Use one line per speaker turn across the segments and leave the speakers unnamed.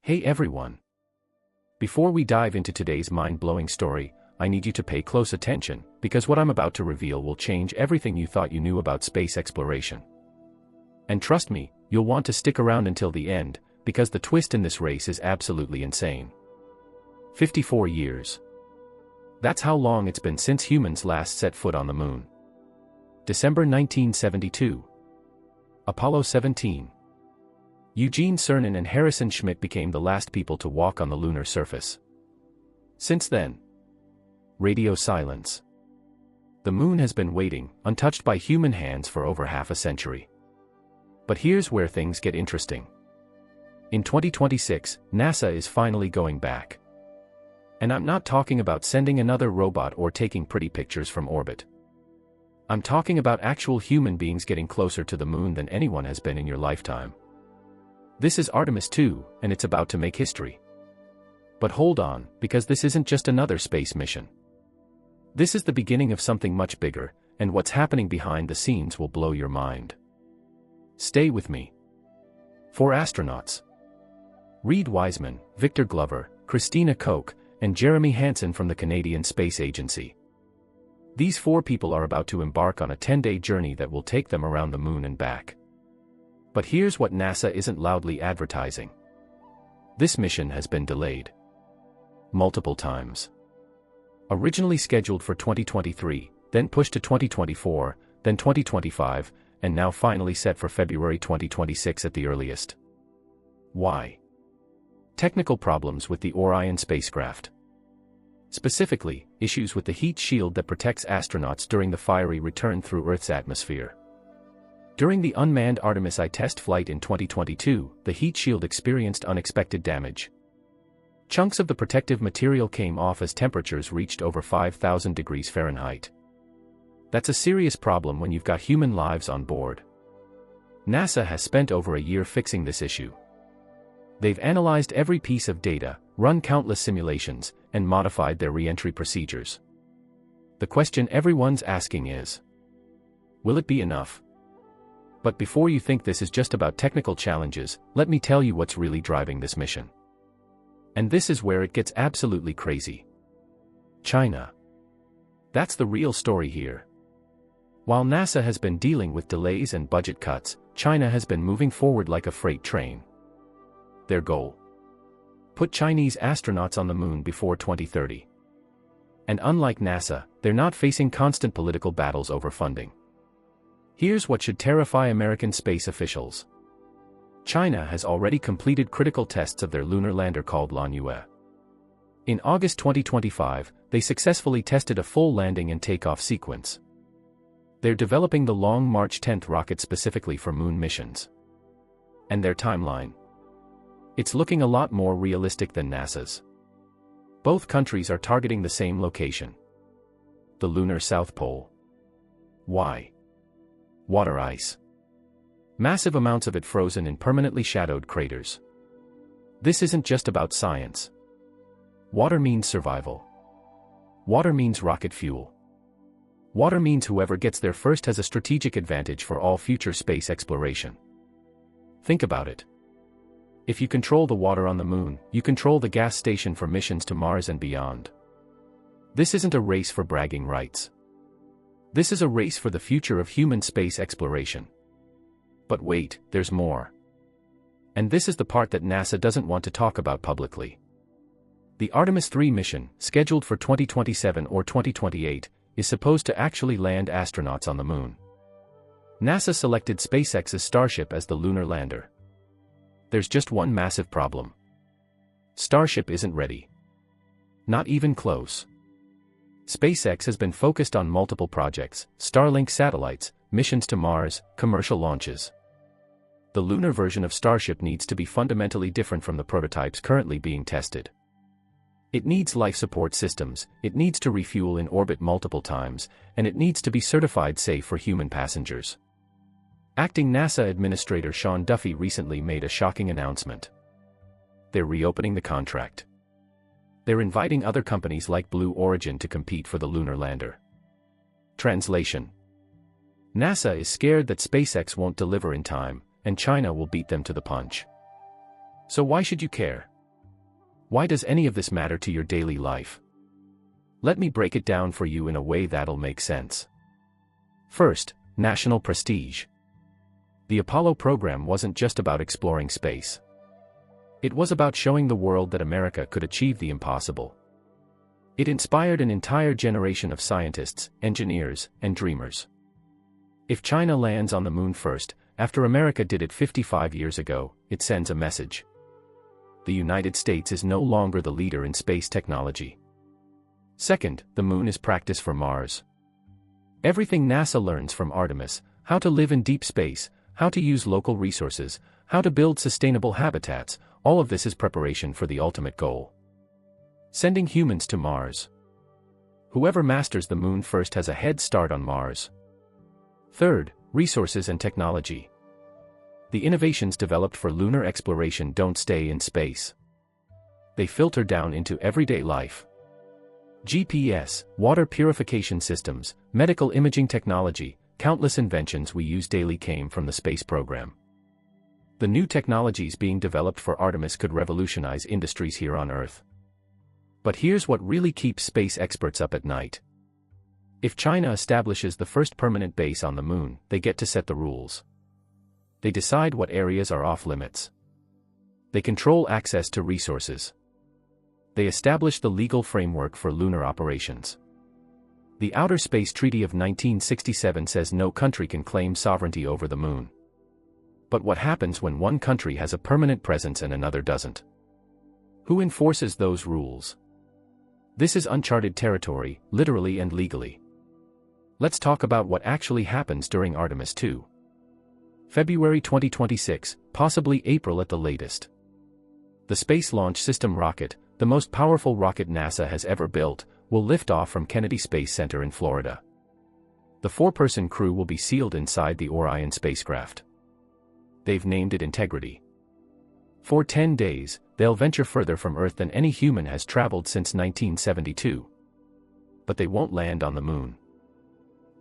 Hey everyone! Before we dive into today's mind-blowing story, I need you to pay close attention, because what I'm about to reveal will change everything you thought you knew about space exploration. And trust me, you'll want to stick around until the end, because the twist in this race is absolutely insane. 54 years. That's how long it's been since humans last set foot on the moon. December 1972. Apollo 17. Eugene Cernan and Harrison Schmitt became the last people to walk on the lunar surface. Since then, radio silence. The moon has been waiting, untouched by human hands for over half a century. But here's where things get interesting. In 2026, NASA is finally going back. And I'm not talking about sending another robot or taking pretty pictures from orbit. I'm talking about actual human beings getting closer to the moon than anyone has been in your lifetime. This is Artemis 2, and it's about to make history. But hold on, because this isn't just another space mission. This is the beginning of something much bigger, and what's happening behind the scenes will blow your mind. Stay with me. 4 astronauts. Reed Wiseman, Victor Glover, Christina Koch, and Jeremy Hansen from the Canadian Space Agency. These 4 people are about to embark on a 10-day journey that will take them around the moon and back. But here's what NASA isn't loudly advertising. This mission has been delayed. Multiple times. Originally scheduled for 2023, then pushed to 2024, then 2025, and now finally set for February 2026 at the earliest. Why? Technical problems with the Orion spacecraft. Specifically, issues with the heat shield that protects astronauts during the fiery return through Earth's atmosphere. During the unmanned Artemis I test flight in 2022, the heat shield experienced unexpected damage. Chunks of the protective material came off as temperatures reached over 5,000 degrees Fahrenheit. That's a serious problem when you've got human lives on board. NASA has spent over a year fixing this issue. They've analyzed every piece of data, run countless simulations, and modified their re-entry procedures. The question everyone's asking is, will it be enough? But before you think this is just about technical challenges, let me tell you what's really driving this mission. And this is where it gets absolutely crazy. China. That's the real story here. While NASA has been dealing with delays and budget cuts, China has been moving forward like a freight train. Their goal? Put Chinese astronauts on the moon before 2030. And unlike NASA, they're not facing constant political battles over funding. Here's what should terrify American space officials. China has already completed critical tests of their lunar lander called Lunar. In August 2025, they successfully tested a full landing and takeoff sequence. They're developing the Long March 10 rocket specifically for moon missions. And their timeline? It's looking a lot more realistic than NASA's. Both countries are targeting the same location. The lunar South Pole. Why? Water ice. Massive amounts of it frozen in permanently shadowed craters. This isn't just about science. Water means survival. Water means rocket fuel. Water means whoever gets there first has a strategic advantage for all future space exploration. Think about it. If you control the water on the moon, you control the gas station for missions to Mars and beyond. This isn't a race for bragging rights. This is a race for the future of human space exploration. But wait, there's more. And this is the part that NASA doesn't want to talk about publicly. The Artemis 3 mission, scheduled for 2027 or 2028, is supposed to actually land astronauts on the moon. NASA selected SpaceX's Starship as the lunar lander. There's just one massive problem. Starship isn't ready. Not even close. SpaceX has been focused on multiple projects, Starlink satellites, missions to Mars, commercial launches. The lunar version of Starship needs to be fundamentally different from the prototypes currently being tested. It needs life support systems, it needs to refuel in orbit multiple times, and it needs to be certified safe for human passengers. Acting NASA Administrator Sean Duffy recently made a shocking announcement. They're reopening the contract. They're inviting other companies like Blue Origin to compete for the lunar lander. Translation: NASA is scared that SpaceX won't deliver in time, and China will beat them to the punch. So why should you care? Why does any of this matter to your daily life? Let me break it down for you in a way that'll make sense. First, national prestige. The Apollo program wasn't just about exploring space. It was about showing the world that America could achieve the impossible. It inspired an entire generation of scientists, engineers, and dreamers. If China lands on the moon first, after America did it 55 years ago, it sends a message. The United States is no longer the leader in space technology. Second, the moon is practice for Mars. Everything NASA learns from Artemis, how to live in deep space, how to use local resources, how to build sustainable habitats, all of this is preparation for the ultimate goal. Sending humans to Mars. Whoever masters the moon first has a head start on Mars. Third, resources and technology. The innovations developed for lunar exploration don't stay in space. They filter down into everyday life. GPS, water purification systems, medical imaging technology, countless inventions we use daily came from the space program. The new technologies being developed for Artemis could revolutionize industries here on Earth. But here's what really keeps space experts up at night. If China establishes the first permanent base on the moon, they get to set the rules. They decide what areas are off-limits. They control access to resources. They establish the legal framework for lunar operations. The Outer Space Treaty of 1967 says no country can claim sovereignty over the moon. But what happens when one country has a permanent presence and another doesn't? Who enforces those rules? This is uncharted territory, literally and legally. Let's talk about what actually happens during Artemis II. February 2026, possibly April at the latest. The Space Launch System rocket, the most powerful rocket NASA has ever built, will lift off from Kennedy Space Center in Florida. The 4-person crew will be sealed inside the Orion spacecraft. They've named it Integrity. For 10 days, they'll venture further from Earth than any human has traveled since 1972. But they won't land on the moon.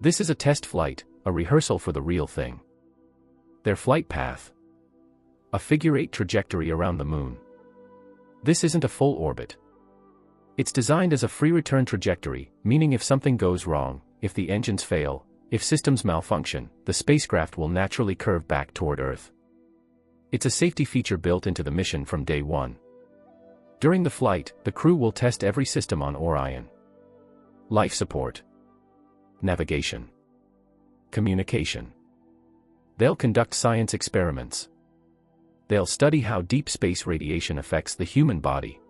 This is a test flight, a rehearsal for the real thing. Their flight path. A figure-8 trajectory around the moon. This isn't a full orbit. It's designed as a free return trajectory, meaning if something goes wrong, if the engines fail, if systems malfunction, the spacecraft will naturally curve back toward Earth. It's a safety feature built into the mission from day one. During the flight, the crew will test every system on Orion. Life support. Navigation. Communication. They'll conduct science experiments. They'll study how deep space radiation affects the human body.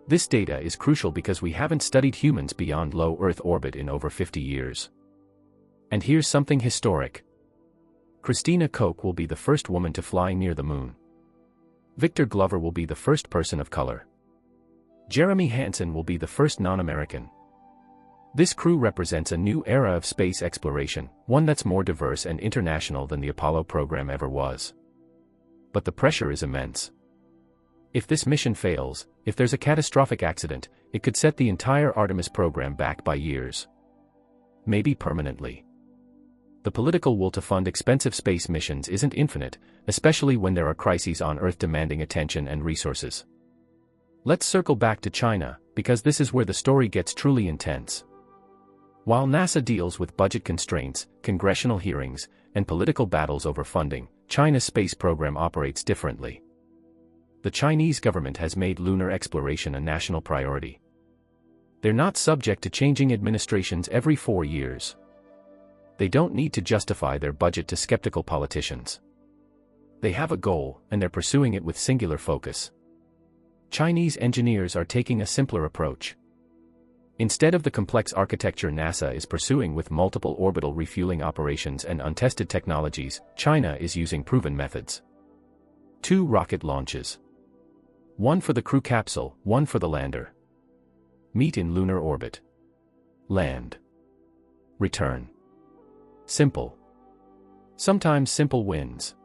This data is crucial because we haven't studied humans beyond low Earth orbit in over 50 years. And here's something historic. Christina Koch will be the first woman to fly near the moon. Victor Glover will be the first person of color. Jeremy Hansen will be the first non-American. This crew represents a new era of space exploration, one that's more diverse and international than the Apollo program ever was. But the pressure is immense. If this mission fails, if there's a catastrophic accident, it could set the entire Artemis program back by years. Maybe permanently. The political will to fund expensive space missions isn't infinite, especially when there are crises on Earth demanding attention and resources. Let's circle back to China, because this is where the story gets truly intense. While NASA deals with budget constraints, congressional hearings, and political battles over funding, China's space program operates differently. The Chinese government has made lunar exploration a national priority. They're not subject to changing administrations every 4 years. They don't need to justify their budget to skeptical politicians. They have a goal, and they're pursuing it with singular focus. Chinese engineers are taking a simpler approach. Instead of the complex architecture NASA is pursuing with multiple orbital refueling operations and untested technologies, China is using proven methods. 2 rocket launches. One for the crew capsule, one for the lander. Meet in lunar orbit. Land. Return. Simple. Sometimes simple wins.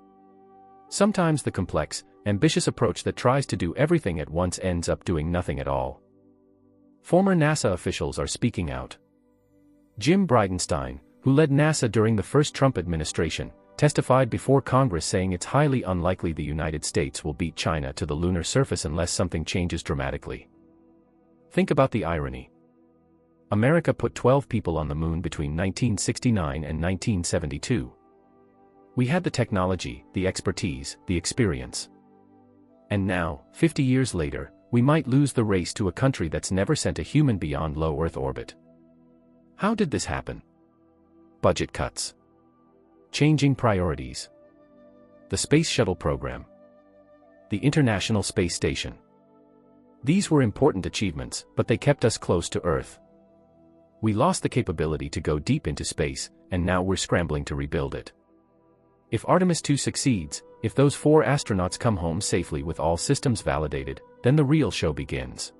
Sometimes the complex, ambitious approach that tries to do everything at once ends up doing nothing at all. Former NASA officials are speaking out. Jim Bridenstine, who led NASA during the first Trump administration, testified before Congress saying it's highly unlikely the United States will beat China to the lunar surface unless something changes dramatically. Think about the irony. America put 12 people on the moon between 1969 and 1972. We had the technology, the expertise, the experience. And now, 50 years later, we might lose the race to a country that's never sent a human beyond low Earth orbit. How did this happen? Budget cuts. Changing priorities. The Space Shuttle program. The International Space Station. These were important achievements, but they kept us close to Earth. We lost the capability to go deep into space, and now we're scrambling to rebuild it. If Artemis 2 succeeds, if those 4 astronauts come home safely with all systems validated, then the real show begins.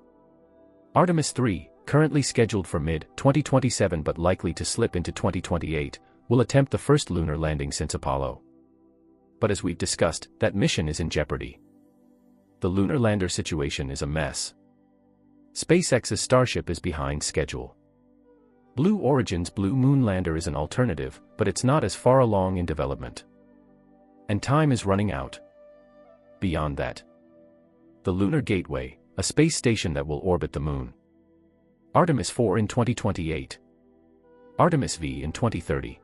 Artemis 3, currently scheduled for mid-2027 but likely to slip into 2028, will attempt the first lunar landing since Apollo. But as we've discussed, that mission is in jeopardy. The lunar lander situation is a mess. SpaceX's Starship is behind schedule. Blue Origin's Blue Moon lander is an alternative, but it's not as far along in development. And time is running out. Beyond that, the Lunar Gateway, a space station that will orbit the moon. Artemis 4 in 2028. Artemis V in 2030.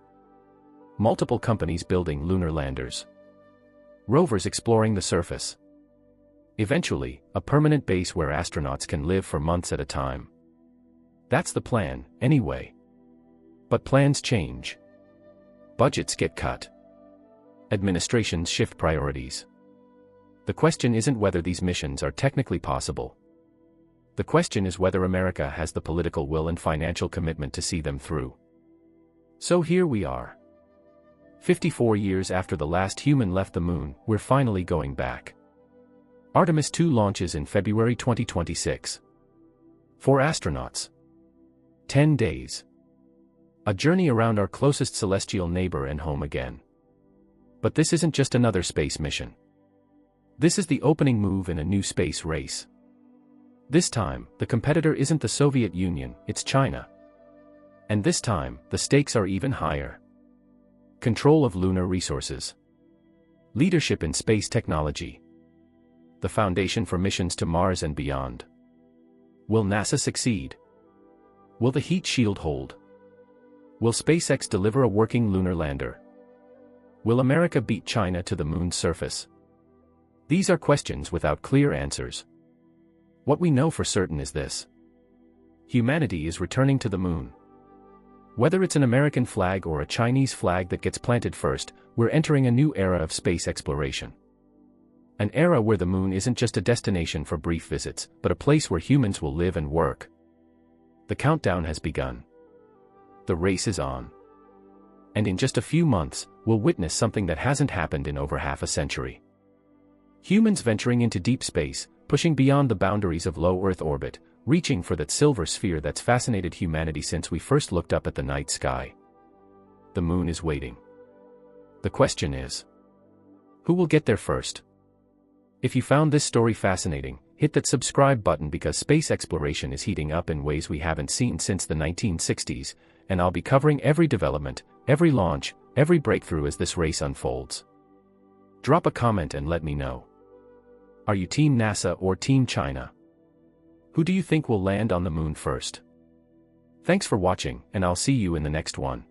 Multiple companies building lunar landers. Rovers exploring the surface. Eventually, a permanent base where astronauts can live for months at a time. That's the plan, anyway. But plans change. Budgets get cut. Administrations shift priorities. The question isn't whether these missions are technically possible. The question is whether America has the political will and financial commitment to see them through. So here we are. 54 years after the last human left the moon, we're finally going back. Artemis 2 launches in February 2026. 4 astronauts. 10 days. A journey around our closest celestial neighbor and home again. But this isn't just another space mission. This is the opening move in a new space race. This time, the competitor isn't the Soviet Union, it's China. And this time, the stakes are even higher. Control of lunar resources. Leadership in space technology. The foundation for missions to Mars and beyond. Will NASA succeed? Will the heat shield hold? Will SpaceX deliver a working lunar lander? Will America beat China to the moon's surface? These are questions without clear answers. What we know for certain is this. Humanity is returning to the moon. Whether it's an American flag or a Chinese flag that gets planted first, we're entering a new era of space exploration. An era where the moon isn't just a destination for brief visits, but a place where humans will live and work. The countdown has begun. The race is on. And in just a few months, we'll witness something that hasn't happened in over half a century. Humans venturing into deep space, pushing beyond the boundaries of low Earth orbit, reaching for that silver sphere that's fascinated humanity since we first looked up at the night sky. The moon is waiting. The question is, who will get there first? If you found this story fascinating, hit that subscribe button because space exploration is heating up in ways we haven't seen since the 1960s, and I'll be covering every development, every launch, every breakthrough as this race unfolds. Drop a comment and let me know. Are you Team NASA or Team China? Who do you think will land on the moon first? Thanks for watching, and I'll see you in the next one.